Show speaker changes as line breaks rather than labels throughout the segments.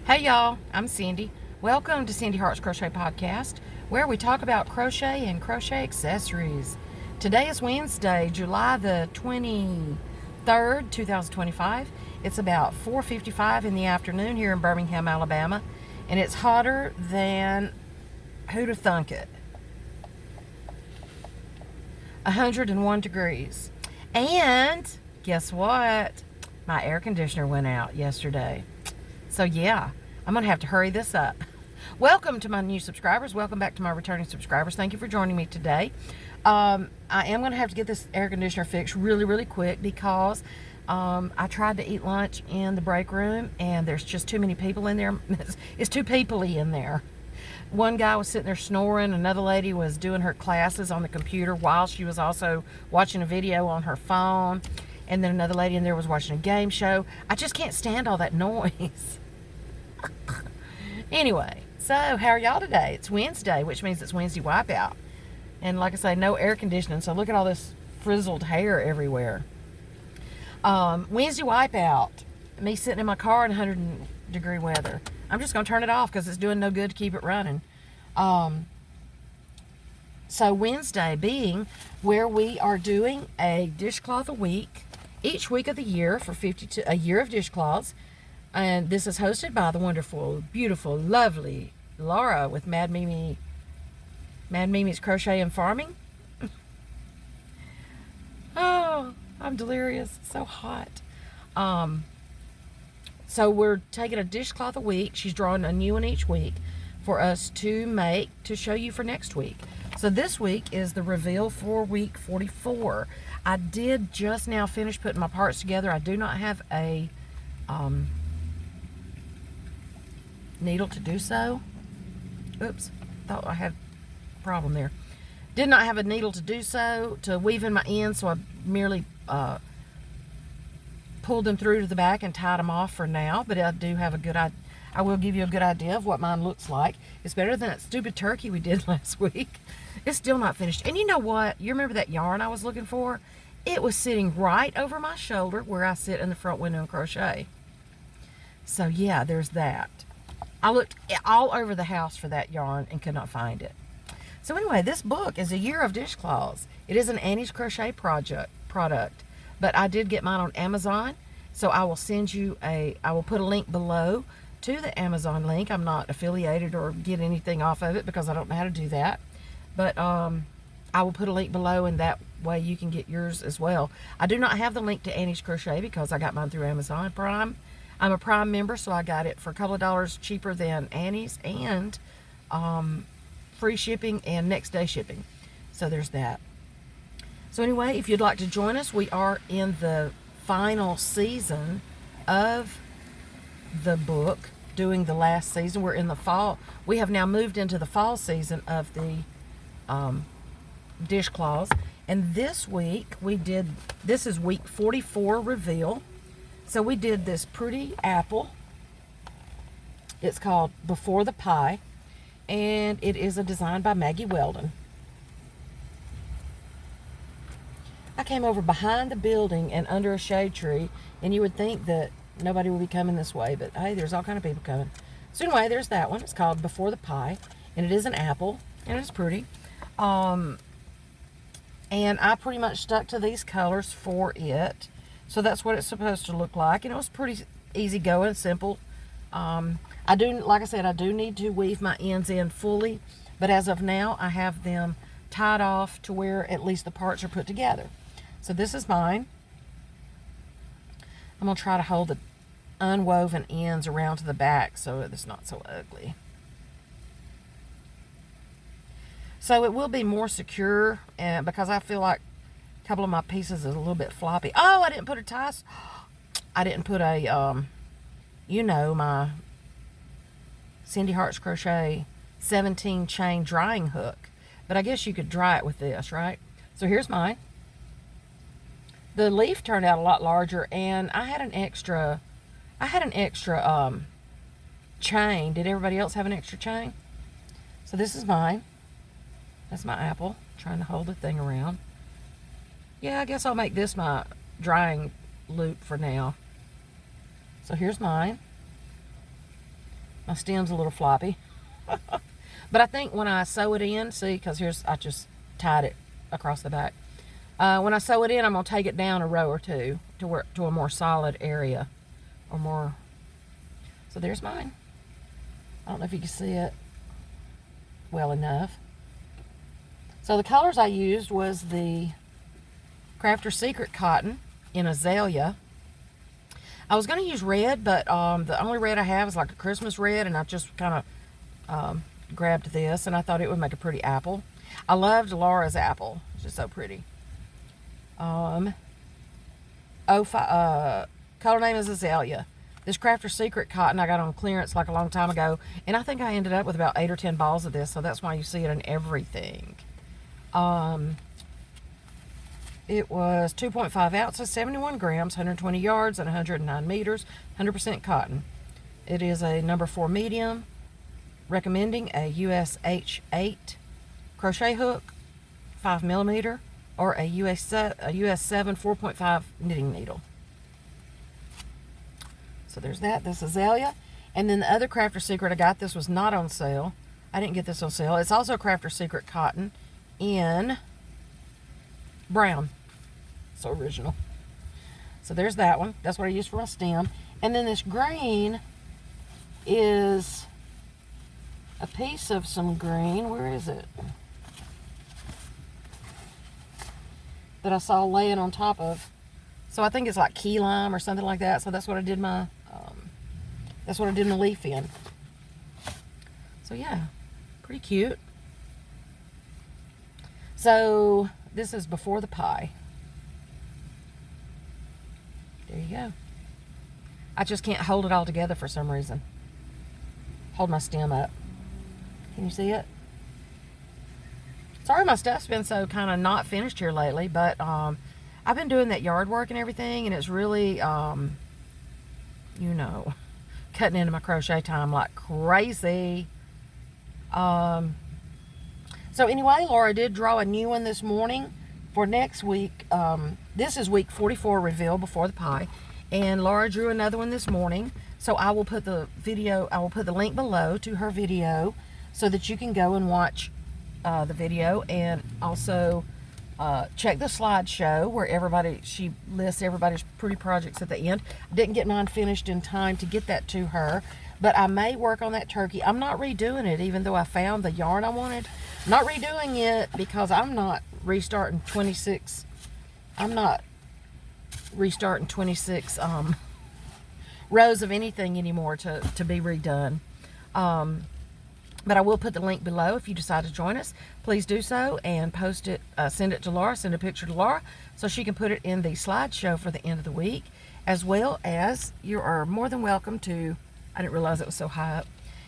Hey y'all, I'm Cindy. Welcome to Cindy Hart's Crochet Podcast, where we talk about crochet and crochet accessories. Today is Wednesday, July the 23rd, 2025. It's about 4:55 in the afternoon here in Birmingham, Alabama, and it's hotter than who'd have thunk it. 101 degrees. And guess what? My air conditioner went out yesterday. So yeah, I'm going to have to hurry this up. Welcome to my new subscribers. Welcome back to my returning subscribers. Thank you for joining me today. I am going to have to get this air conditioner fixed really quick because I tried to eat lunch in the break room and there's just too many people in there. It's too peoply in there. One guy was sitting there snoring. Another lady was doing her classes on the computer while she was also watching a video on her phone. And then another lady in there was watching a game show. I just can't stand all that noise. Anyway, so how are y'all today? It's Wednesday, which means it's Wednesday wipeout. And like I say, no air conditioning. So look at all this frizzled hair everywhere. Wednesday wipeout. Me sitting in my car in 100-degree weather. I'm just going to turn it off because it's doing no good to keep it running. So Wednesday being where we are doing a dishcloth a week, each week of the year for a year of dishcloths. And this is hosted by the wonderful, beautiful, lovely Laura with Mad Mimi's Crochet and Farming. Oh, I'm delirious. So hot. So we're taking a dishcloth a week. She's drawing a new one each week for us to make to show you for next week. So this week is the reveal for week 44. I did just now finish putting my parts together. I do not have a needle to do so. Oops, thought I had a problem there. Did not have a needle to do so, to weave in my ends, so I merely pulled them through to the back and tied them off for now. But I do have I will give you a good idea of what mine looks like. It's better than that stupid turkey we did last week. It's still not finished. And you know what? You remember that yarn I was looking for? It was sitting right over my shoulder where I sit in the front window and crochet. So yeah, there's that. I looked all over the house for that yarn and could not find it. So anyway, this book is a year of dishcloths. It is an Annie's Crochet product, but I did get mine on Amazon. So I will send you I will put a link below to the Amazon link. I'm not affiliated or get anything off of it because I don't know how to do that. But I will put a link below, and that way you can get yours as well. I do not have the link to Annie's Crochet because I got mine through Amazon Prime. I'm a Prime member, so I got it for a couple of dollars cheaper than Annie's, and free shipping and next day shipping. So there's that. So anyway, if you'd like to join us, we are in the final season of the book, doing the last season. We're in the fall. We have now moved into the fall season of the dishcloths. And this week this is week 44 reveal. So we did this pretty apple. It's called Before the Pie, and it is a design by Maggie Weldon. I came over behind the building and under a shade tree, and you would think that nobody would be coming this way, but hey, there's all kind of people coming. So anyway, there's that one. It's called Before the Pie, and it is an apple, and it's pretty. And I pretty much stuck to these colors for it. So that's what it's supposed to look like. And it was pretty easy going, simple. Like I said, I do need to weave my ends in fully. But as of now, I have them tied off to where at least the parts are put together. So this is mine. I'm going to try to hold the unwoven ends around to the back so it's not so ugly. So it will be more secure because I feel like a couple of my pieces is a little bit floppy. Oh, I didn't put a tie. I didn't put a, my Cindy Hart's Crochet 17 chain drying hook. But I guess you could dry it with this, right? So here's mine. The leaf turned out a lot larger, and I had an extra chain. Did everybody else have an extra chain? So this is mine. That's my apple. Trying to hold the thing around. Yeah, I guess I'll make this my drying loop for now. So here's mine. My stem's a little floppy. But I think when I sew it in, see, because I just tied it across the back. When I sew it in, I'm going to take it down a row or two to a more solid area. Or more. So there's mine. I don't know if you can see it well enough. So the colors I used was the Crafter's Secret cotton in Azalea. I was going to use red, but the only red I have is like a Christmas red, and I just kind of grabbed this, and I thought it would make a pretty apple. I loved Laura's apple. It's just so pretty. Color name is Azalea. This Crafter's Secret cotton I got on clearance like a long time ago, and I think I ended up with about 8 or 10 balls of this, so that's why you see it in everything. It was 2.5 ounces, 71 grams, 120 yards, and 109 meters, 100% cotton. It is a number 4 medium, recommending a US H8 crochet hook, 5 millimeter, or a US 7 4.5 knitting needle. So there's that. This is Azalea. And then the other Crafter's Secret I got, this was not on sale. I didn't get this on sale. It's also Crafter's Secret cotton in brown. So original. So there's that one. That's what I used for my stem. And then this green is a piece of some green. Where is it? That I saw laying on top of. So I think it's like key lime or something like that. So that's what I did my leaf in. So yeah, pretty cute. So this is before the pie. There you go. I just can't hold it all together for some reason. Hold my stem up. Can you see it? Sorry my stuff's been so kind of not finished here lately, but I've been doing that yard work and everything, and it's really, you know, cutting into my crochet time like crazy. So anyway, Laura did draw a new one this morning for next week. This is week 44 reveal before the pie, and Laura drew another one this morning. So I will put the link below to her video so that you can go and watch the video, and also check the slideshow where she lists everybody's pretty projects at the end. I didn't get mine finished in time to get that to her, but I may work on that turkey. I'm not redoing it, even though I found the yarn I wanted. I'm not redoing it because I'm not restarting 26. I'm not restarting 26 rows of anything anymore to be redone. But I will put the link below if you decide to join us. Please do so and post it, send it to Laura, send a picture to Laura so she can put it in the slideshow for the end of the week, as well as you are more than welcome to, I didn't realize it was so high up,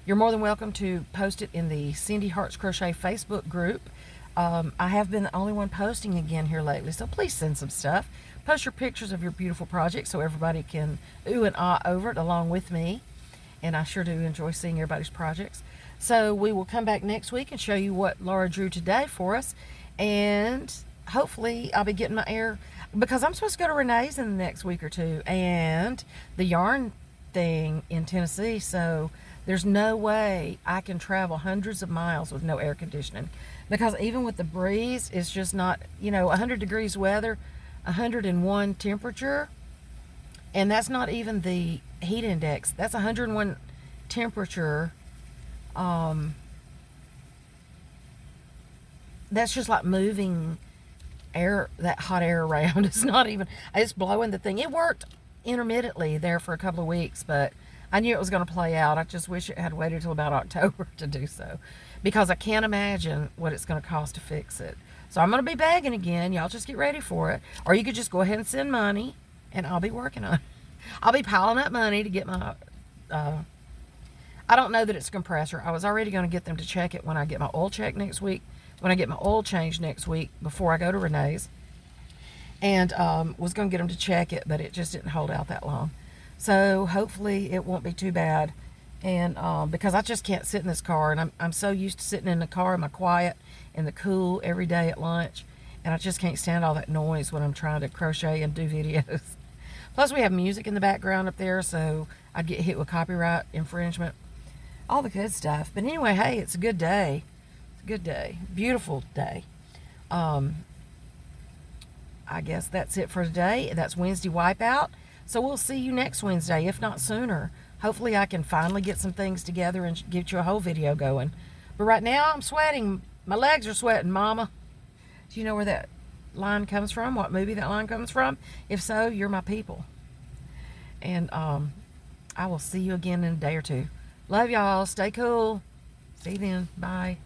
you're more than welcome to post it in the Cindy Hearts Crochet Facebook group. I have been the only one posting again here lately, so please send some stuff. Post your pictures of your beautiful project so everybody can ooh and ah over it along with me. And I sure do enjoy seeing everybody's projects. So we will come back next week and show you what Laura drew today for us. And hopefully I'll be getting my air, because I'm supposed to go to Renee's in the next week or two, and the yarn thing in Tennessee. So there's no way I can travel hundreds of miles with no air conditioning, because even with the breeze, it's just not, 100 degrees weather, 101 temperature, and that's not even the heat index. That's 101 temperature. That's just like moving air, that hot air around. It's not even, it's blowing the thing. It worked intermittently there for a couple of weeks, but I knew it was going to play out. I just wish it had waited till about October to do so, because I can't imagine what it's going to cost to fix it. So I'm going to be begging again. Y'all just get ready for it. Or you could just go ahead and send money, and I'll be working on it. I'll be piling up money to get my, I don't know that it's a compressor. I was already going to get them to check it when I get my oil check next week, when I get my oil change next week before I go to Renee's. And was going to get them to check it, but it just didn't hold out that long. So hopefully it won't be too bad. And because I just can't sit in this car, and I'm so used to sitting in the car in my quiet, in the cool every day at lunch, and I just can't stand all that noise when I'm trying to crochet and do videos. Plus we have music in the background up there, so I'd get hit with copyright infringement. all the good stuff. But anyway, hey, it's a good day. It's a good day. Beautiful day. I guess that's it for today. That's Wednesday Wipeout. So we'll see you next Wednesday, if not sooner. Hopefully I can finally get some things together and get you a whole video going. But right now I'm sweating. My legs are sweating, Mama. Do you know where that line comes from? What movie that line comes from? If so, you're my people. And I will see you again in a day or two. Love y'all. Stay cool. See you then. Bye.